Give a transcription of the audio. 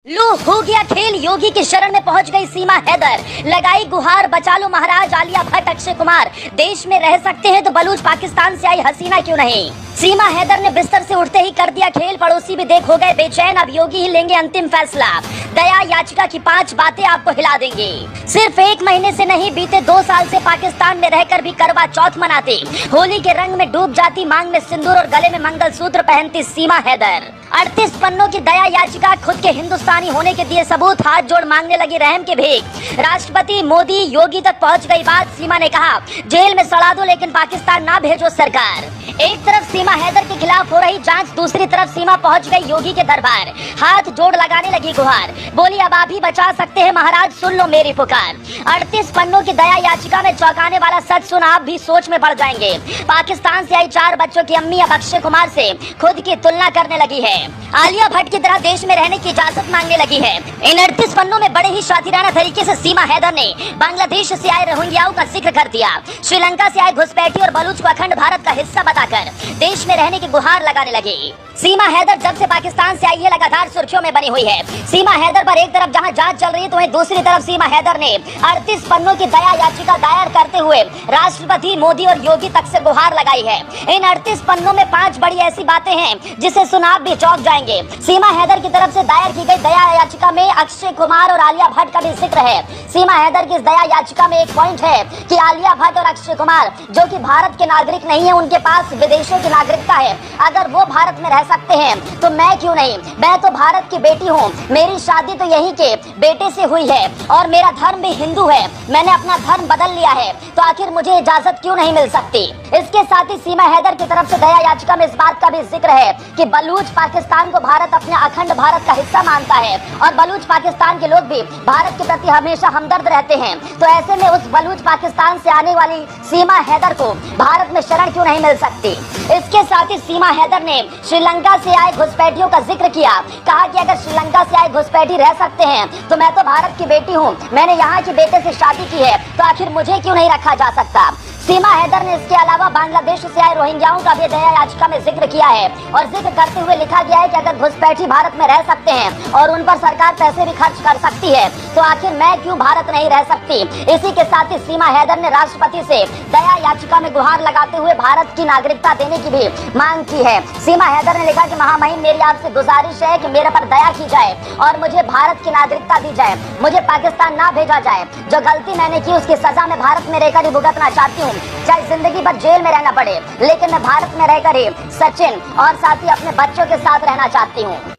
लो हो गया खेल, योगी की शरण में पहुंच गई सीमा हैदर। लगाई गुहार, बचा लो महाराज। आलिया भट्ट, अक्षय कुमार देश में रह सकते हैं तो बलूच पाकिस्तान से आई हसीना क्यों नहीं। सीमा हैदर ने बिस्तर से उठते ही कर दिया खेल। पड़ोसी भी देख हो गए बेचैन। अब योगी ही लेंगे अंतिम फैसला। दया याचिका की 5 बातें आपको हिला देंगे। सिर्फ 1 महीने से नहीं, बीते 2 साल से पाकिस्तान में रहकर भी करवा चौथ मनाते, होली के रंग में डूब जाती, मांग में सिंदूर और गले में मंगलसूत्र पहनती सीमा हैदर। 38 पन्नों की दया याचिका, खुद के हिंदुस्तानी होने के दिए सबूत, हाथ जोड़ मांगने लगी रहम के भीख। राष्ट्रपति मोदी योगी तक पहुंच गई बात। सीमा ने कहा जेल में सड़ा दो लेकिन पाकिस्तान ना भेजो सरकार। एक तरफ सीमा हैदर के खिलाफ हो रही जांच, दूसरी तरफ सीमा पहुंच गई योगी के दरबार। हाथ जोड़ लगाने लगी गुहार, बोली अब आप ही बचा सकते हैं महाराज, सुन लो मेरी पुकार। 38 पन्नों की दया याचिका में चौंकाने वाला सच सुन आप भी सोच में पड़ जाएंगे। पाकिस्तान से आई 4 बच्चों की अम्मी अब अक्षय कुमार से खुद की तुलना करने लगी है। आलिया भट्ट की तरह देश में रहने की इजाजत मांगने लगी है। इन 38 पन्नों में बड़े ही शातिराना तरीके से सीमा हैदर ने बांग्लादेश से आए रोहिंग्याओं का जिक्र कर दिया। श्रीलंका से आए घुसपैठी और बलूच को अखंड भारत का हिस्सा बताकर देश में रहने की गुहार लगाने लगी। सीमा हैदर जब से पाकिस्तान से आई है लगातार सुर्खियों में बनी हुई है। सीमा हैदर पर एक तरफ जहां जांच चल रही है तो वहीं दूसरी तरफ सीमा हैदर ने 38 पन्नों की दया याचिका दायर करते हुए राष्ट्रपति मोदी और योगी तक से गुहार लगाई है। इन 38 पन्नों में 5 बड़ी ऐसी बातें हैं जिसे सुना आप भी चौंक जाएंगे। सीमा हैदर की तरफ से दायर की गई दया याचिका में अक्षय कुमार और आलिया भट्ट का भी जिक्र है। सीमा हैदर की इस दया याचिका में एक पॉइंट है कि आलिया भट्ट और अक्षय कुमार जो कि भारत के नागरिक नहीं है, उनके पास विदेशों की नागरिकता है। अगर वो भारत में रह सकते हैं तो मैं क्यों नहीं। मैं तो भारत की बेटी हूँ, मेरी शादी तो यहीं के बेटे से हुई है और मेरा धर्म भी हिंदू है। मैंने अपना धर्म बदल लिया है तो आखिर मुझे इजाजत क्यों नहीं मिल सकती। इसके साथ ही सीमा हैदर की तरफ से दया याचिका में इस बात का भी जिक्र है कि बलूच पाकिस्तान को भारत अपने अखंड भारत का हिस्सा मानता है और बलूच पाकिस्तान के लोग भी भारत के प्रति हमेशा हमदर्द रहते हैं। तो ऐसे में उस बलूच पाकिस्तान से आने वाली सीमा हैदर को भारत में शरण क्यों नहीं मिल सकती। इसके साथ ही सीमा हैदर ने श्रीलंका से आए घुसपैठियों का जिक्र किया। कहा कि अगर श्रीलंका से आए घुसपैठी रह सकते हैं तो मैं तो भारत की बेटी हूँ, मैंने यहाँ के बेटे से शादी की है तो आखिर मुझे क्यों नहीं रखा जा सकता। सीमा हैदर ने इसके अलावा बांग्लादेश से आए रोहिंग्याओं का भी दया याचिका में जिक्र किया है और जिक्र करते हुए लिखा गया है कि अगर घुसपैठी भारत में रह सकते हैं और उन पर सरकार पैसे भी खर्च कर सकती है तो आखिर मैं क्यों भारत नहीं रह सकती। इसी के साथ ही सीमा हैदर ने राष्ट्रपति से दया याचिका में गुहार लगाते हुए भारत की नागरिकता देने की भी मांग की है। सीमा हैदर ने लिखा कि महामहिम मेरी आपसे गुजारिश है कि मेरे पर दया की जाए और मुझे भारत की नागरिकता दी जाए, मुझे पाकिस्तान ना भेजा जाए। जो गलती मैंने की उसकी सजा मैं भारत में रहकर ही भुगतना चाहती हूँ, चाहे जिंदगी भर जेल में रहना पड़े, लेकिन मैं भारत में रहकर ही सचिन और साथ ही अपने बच्चों के साथ रहना चाहती हूँ।